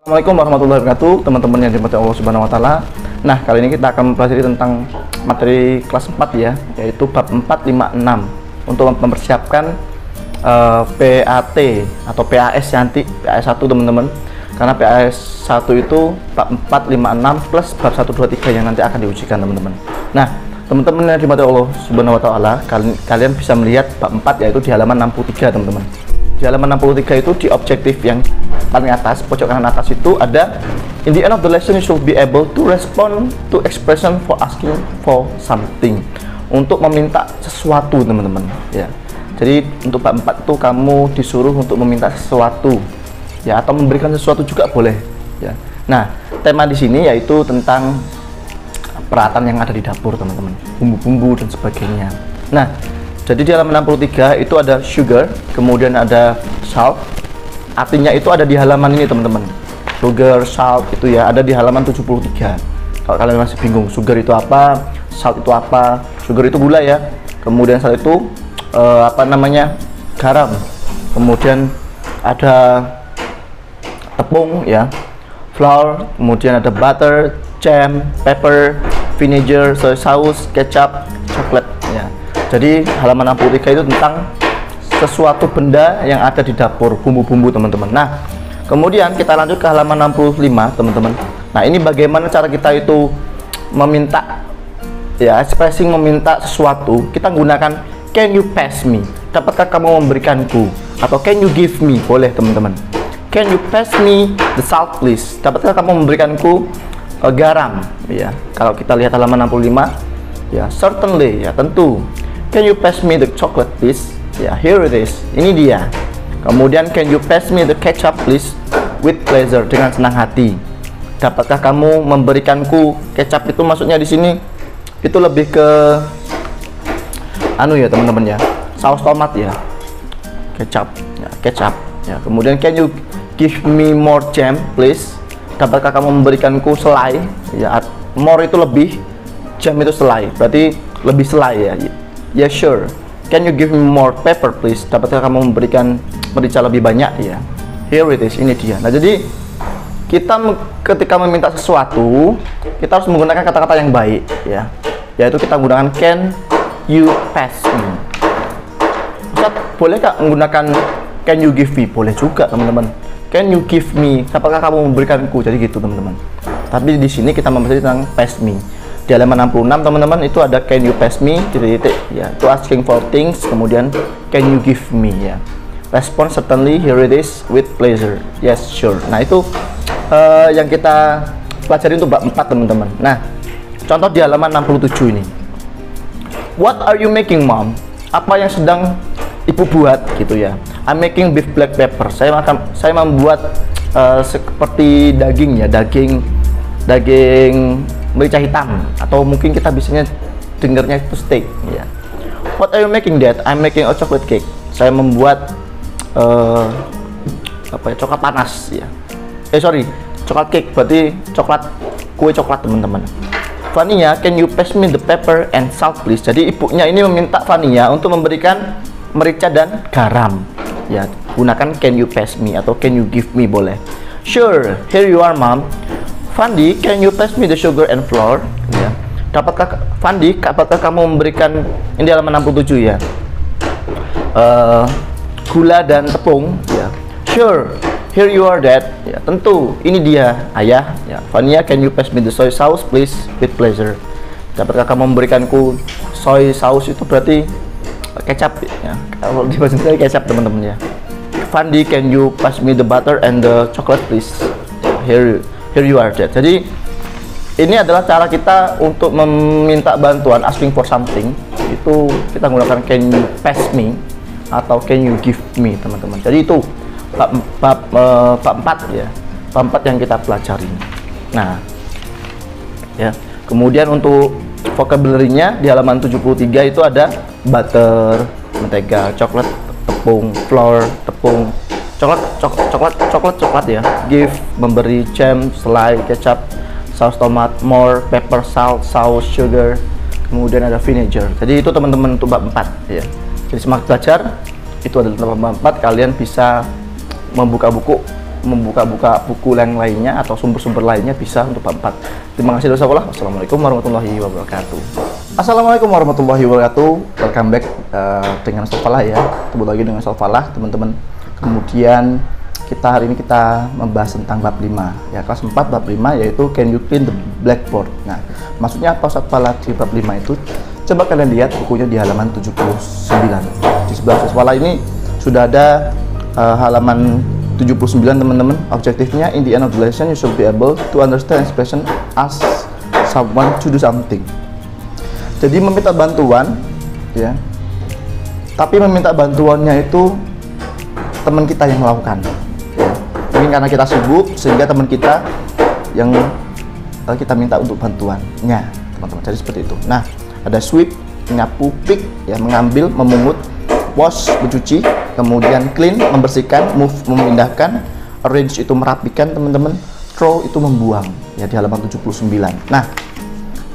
Assalamualaikum warahmatullahi wabarakatuh, teman-teman yang dirahmati Allah Subhanahu wa taala. Nah, kali ini kita akan mempelajari tentang materi kelas 4 ya, yaitu bab 456 untuk mempersiapkan PAT atau PAS nanti, PAS 1 teman-teman. Karena PAS 1 itu bab 456 plus bab 1 2 3 yang nanti akan diujikan teman-teman. Nah, teman-teman yang dirahmati Allah Subhanahu wa taala, kalian bisa melihat bab 4 yaitu di halaman 63 teman-teman. Di halaman 63 itu di objektif yang paling atas, pojok kanan atas itu ada in the end of the lesson you should be able to respond to expression for asking for something, untuk meminta sesuatu teman-teman ya. Jadi untuk bab 4 itu kamu disuruh untuk meminta sesuatu ya, atau memberikan sesuatu juga boleh ya. Nah, tema di sini yaitu tentang peralatan yang ada di dapur teman-teman, bumbu-bumbu dan sebagainya. Nah, jadi di halaman 63 itu ada sugar, kemudian ada salt. Artinya itu ada di halaman ini teman-teman. Sugar, salt itu ya ada di halaman 73. Kalau kalian masih bingung sugar itu apa, salt itu apa. Sugar itu gula ya. Kemudian salt itu garam. Kemudian ada tepung ya, flour, kemudian ada butter, jam, pepper, vinegar, soy sauce, kecap, coklat ya. Jadi halaman 63 itu tentang sesuatu benda yang ada di dapur, bumbu-bumbu teman-teman. Nah, kemudian kita lanjut ke halaman 65 teman-teman. Nah, ini bagaimana cara kita itu meminta ya, expressing meminta sesuatu. Kita gunakan can you pass me, dapatkah kamu memberikanku, atau can you give me, boleh teman-teman. Can you pass me the salt please, dapatkah kamu memberikanku garam ya. Kalau kita lihat halaman 65 ya, certainly ya, tentu. Can you pass me the chocolate please? Ya, here it is. Ini dia. Kemudian can you pass me the ketchup please? With pleasure, dengan senang hati. Dapatkah kamu memberikanku kecap? Itu maksudnya di sini itu lebih ke ya teman-teman ya, saus tomat ya. Kecap ya, kecap ya. Kemudian can you give me more jam please? Dapatkah kamu memberikanku selai ya. More itu lebih, jam itu selai, berarti lebih selai ya. Yeah, sure. Can you give me more pepper please? Dapatkah kamu memberikan merica lebih banyak ya. Here it is, ini dia. Nah, jadi kita ketika meminta sesuatu, kita harus menggunakan kata-kata yang baik ya. Yaitu kita menggunakan can you pass me. Ustaz, boleh Kak menggunakan can you give me? Boleh juga teman-teman. Can you give me? Apakah kamu memberikanku? Jadi gitu teman-teman. Tapi di sini kita membahas tentang pass me. Di halaman 66 teman-teman itu ada can you pass me titik-titik ya, to asking for things, kemudian can you give me ya. Respond certainly, here it is, with pleasure, yes sure. Nah, itu yang kita pelajari untuk bab 4 teman-teman. Nah, contoh di halaman 67 ini. What are you making mom? Apa yang sedang ibu buat gitu ya. I'm making beef black pepper. Saya membuat seperti daging ya, daging merica hitam, atau mungkin kita biasanya dengarnya itu steak ya. What are you making dad? I'm making a chocolate cake. Saya membuat coklat panas ya. Coklat cake berarti kue coklat teman-teman. Vania, can you pass me the pepper and salt please? Jadi ibunya ini meminta Vania untuk memberikan merica dan garam ya. Gunakan can you pass me atau can you give me boleh. Sure, here you are mom. Fandi, can you pass me the sugar and flour? Ya. Dapatkah kamu memberikan, ini di halaman 67 ya, gula dan tepung ya. Sure, here you are dad. Ya, tentu, ini dia ayah ya. Vania, can you pass me the soy sauce please? With pleasure. Dapatkah kamu memberikanku soy sauce? Itu berarti kecap ya. Kalau di bahasa Indonesia kecap teman-teman ya. Fandi, can you pass me the butter and the chocolate please? Here you are dad. Jadi ini adalah cara kita untuk meminta bantuan, asking for something. Itu kita menggunakan can you pass me atau can you give me teman-teman. Jadi itu bab 4 ya, bab 4 yang kita pelajari. Nah ya, kemudian untuk vocabulary-nya di halaman 73 itu ada butter, mentega, coklat, tepung, flour, tepung, coklat ya, give, memberi, jam, selai, kecap, saus tomat, more, pepper, salt, saus, sugar, kemudian ada vinegar. Jadi itu teman-teman untuk bab 4 ya. Jadi semangat belajar, itu adalah bab 4. Kalian bisa membuka buku membuka-buka buku yang lainnya atau sumber-sumber lainnya bisa untuk bab 4. Terima kasih dosa Allah. Wassalamualaikum warahmatullahi wabarakatuh. Assalamualaikum warahmatullahi wabarakatuh. Welcome back dengan Solfalah ya. Ketemu lagi dengan Solfalah teman-teman. Kemudian hari ini kita membahas tentang bab 5 ya, kelas 4 bab 5, yaitu can you clean the blackboard. Nah, maksudnya apa Ustaz Fala di bab 5 itu? Coba kalian lihat bukunya di halaman 79. Di sebelah Ustaz Fala ini sudah ada halaman 79 teman-teman. Objektifnya, in the end of the lesson you should be able to understand expression as someone to do something. Jadi meminta bantuan ya, tapi meminta bantuannya itu teman kita yang melakukan ya. Mungkin karena kita sibuk sehingga teman kita yang kita minta untuk bantuannya teman-teman. Jadi seperti itu. Nah, ada sweep, menyapu, pick ya, mengambil, memungut, wash, mencuci, kemudian clean, membersihkan, move, memindahkan, arrange itu merapikan teman-teman, throw itu membuang ya, di halaman 79. Nah,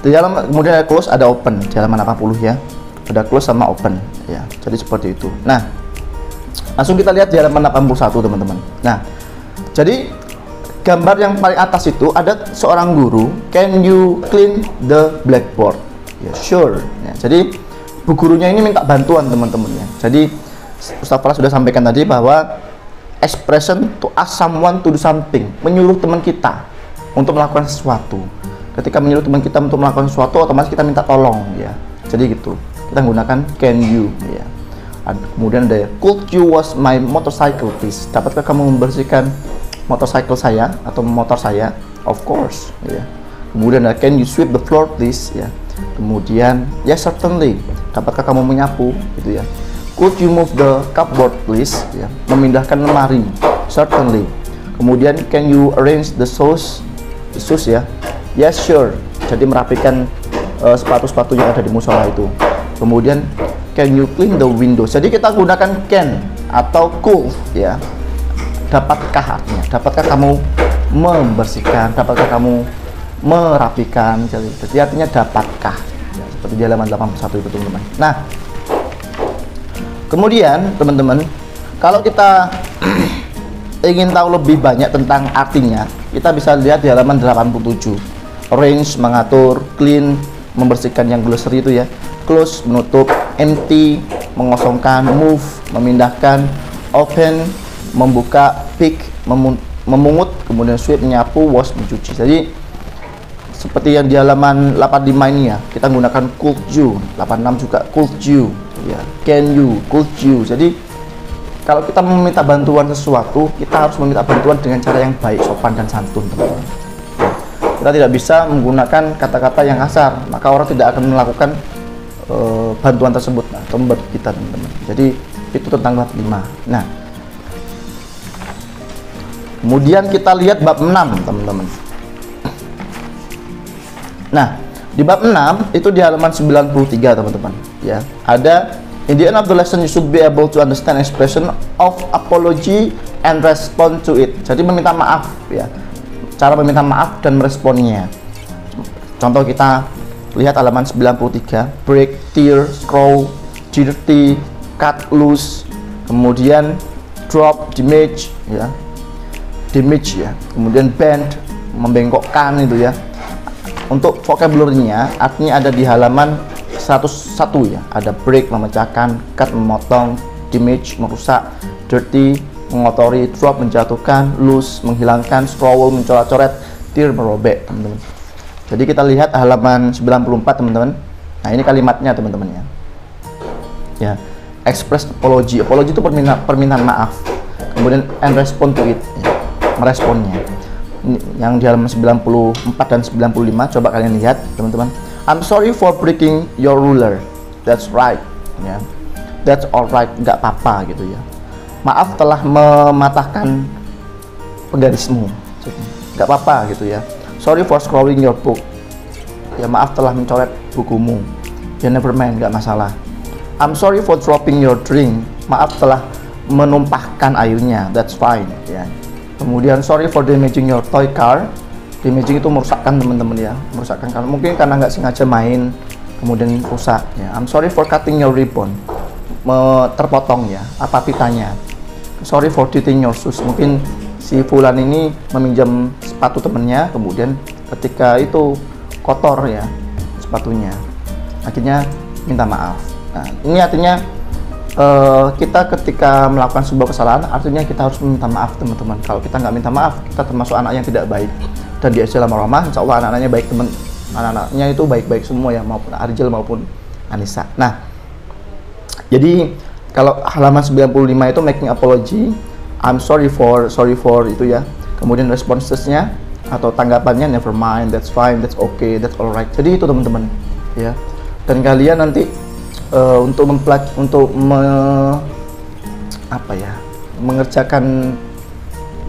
di halaman kemudian ada close, ada open di halaman 80 ya, ada close sama open ya, jadi seperti itu. Nah, langsung kita lihat di halaman 81 teman-teman. Nah, jadi gambar yang paling atas itu ada seorang guru, can you clean the blackboard ya, sure ya. Jadi bu gurunya ini minta bantuan teman-teman ya. Jadi Ustaz Fala sudah sampaikan tadi bahwa expression to ask someone to do something, menyuruh teman kita untuk melakukan sesuatu. Ketika menyuruh teman kita untuk melakukan sesuatu, otomatis kita minta tolong ya. Jadi gitu, kita menggunakan can you ya. Kemudian ada could you wash my motorcycle please, dapatkah kamu membersihkan motorcycle saya atau motor saya? Of course ya. Kemudian ada can you sweep the floor please ya. Kemudian yes certainly, dapatkah kamu menyapu gitu ya. Could you move the cupboard please ya, memindahkan lemari, certainly. Kemudian can you arrange the shoes ya, yes sure, jadi merapikan sepatu-sepatu yang ada di musola itu. Kemudian can you clean the window, jadi kita gunakan can atau could ya. Dapatkah artinya, dapatkah kamu membersihkan, dapatkah kamu merapikan, jadi artinya dapatkah ya, seperti di halaman 81 itu teman-teman. Nah, kemudian teman-teman, kalau kita ingin tahu lebih banyak tentang artinya, kita bisa lihat di halaman 87. Arrange, mengatur, clean, membersihkan yang glossary itu ya, close, menutup, empty, mengosongkan, move, memindahkan, open, membuka, pick, memungut, kemudian sweep, menyapu, wash, mencuci. Jadi seperti yang di halaman 85 ini ya, kita menggunakan could you, 86 juga could you ya, can you, could you. Jadi kalau kita meminta bantuan sesuatu, kita harus meminta bantuan dengan cara yang baik, sopan dan santun teman-teman. Kita tidak bisa menggunakan kata-kata yang kasar, maka orang tidak akan melakukan bantuan tersebut atau membantu kita teman-teman. Jadi itu tentang bab 5. Nah, kemudian kita lihat bab 6 teman-teman. Nah, di bab 6 itu di halaman 93 teman-teman ya, ada in the end of the lesson you should be able to understand expression of apology and respond to it. Jadi meminta maaf ya, cara meminta maaf dan meresponnya. Contoh kita lihat halaman 93, break, tear, scroll, dirty, cut loose, kemudian drop, damage ya, damage ya, kemudian bend, membengkokkan itu ya. Untuk vocabulary-nya artinya ada di halaman 101 ya, ada break, memecahkan, cut, memotong, damage, merusak, dirty, mengotori, drop, menjatuhkan, loose, menghilangkan, scroll, mencoret-coret, tear, merobek teman-teman. Jadi kita lihat halaman 94 teman-teman. Nah, ini kalimatnya teman-teman ya. Ya, express apology. Apology itu permintaan maaf. Kemudian and respond to it ya, meresponnya. Yang di halaman 94 dan 95, coba kalian lihat teman-teman. I'm sorry for breaking your ruler. That's right ya. That's alright, nggak apa-apa gitu ya. Maaf telah mematahkan penggarismu, nggak apa-apa gitu ya. Sorry for scrolling your book ya, maaf telah mencoret bukumu ya, never mind, nggak masalah. I'm sorry for dropping your drink, maaf telah menumpahkan airnya, that's fine ya. Kemudian sorry for damaging your toy car. Damaging itu merusakkan teman-teman ya, merusakkan karena mungkin karena nggak sengaja main kemudian rusak ya. I'm sorry for cutting your ribbon, terpotong ya apa pitanya. Sorry for teething your shoes, mungkin si Fulan ini meminjam sepatu temennya, kemudian ketika itu kotor ya sepatunya, akhirnya minta maaf. Nah, ini artinya kita ketika melakukan sebuah kesalahan, artinya kita harus minta maaf teman-teman. Kalau kita nggak minta maaf, kita termasuk anak yang tidak baik. Dan di Assalam Rahmah, insya Allah anak-anaknya baik anak-anaknya itu baik-baik semua ya, maupun Arjel maupun Anissa. Nah, jadi kalau halaman 95 itu making apology, I'm sorry for itu ya. Kemudian responsesnya atau tanggapannya never mind, that's fine, that's okay, that's alright. Jadi itu teman-teman ya. Dan kalian nanti mengerjakan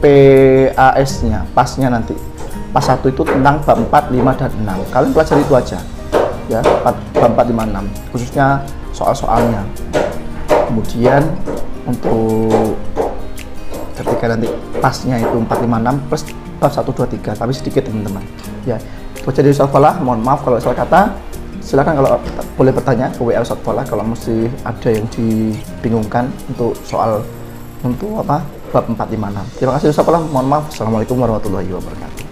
PAS-nya, pasnya nanti. Pas 1 itu tentang bab 4, 5 dan 6. Kalian pelajari itu aja. Ya, bab 4, 5, 6 khususnya soal-soalnya. Kemudian untuk ketika nanti pasnya itu 4, 5, 6 plus bab 1, 2, 3, tapi sedikit teman-teman. Ya, itu aja dari Ustaz Falah. Mohon maaf kalau salah kata. Silakan kalau boleh bertanya ke WA Ustaz Falah kalau mesti ada yang dibingungkan untuk soal bab 4, 5, 6. Terima kasih Ustaz Falah. Mohon maaf. Assalamualaikum warahmatullahi wabarakatuh.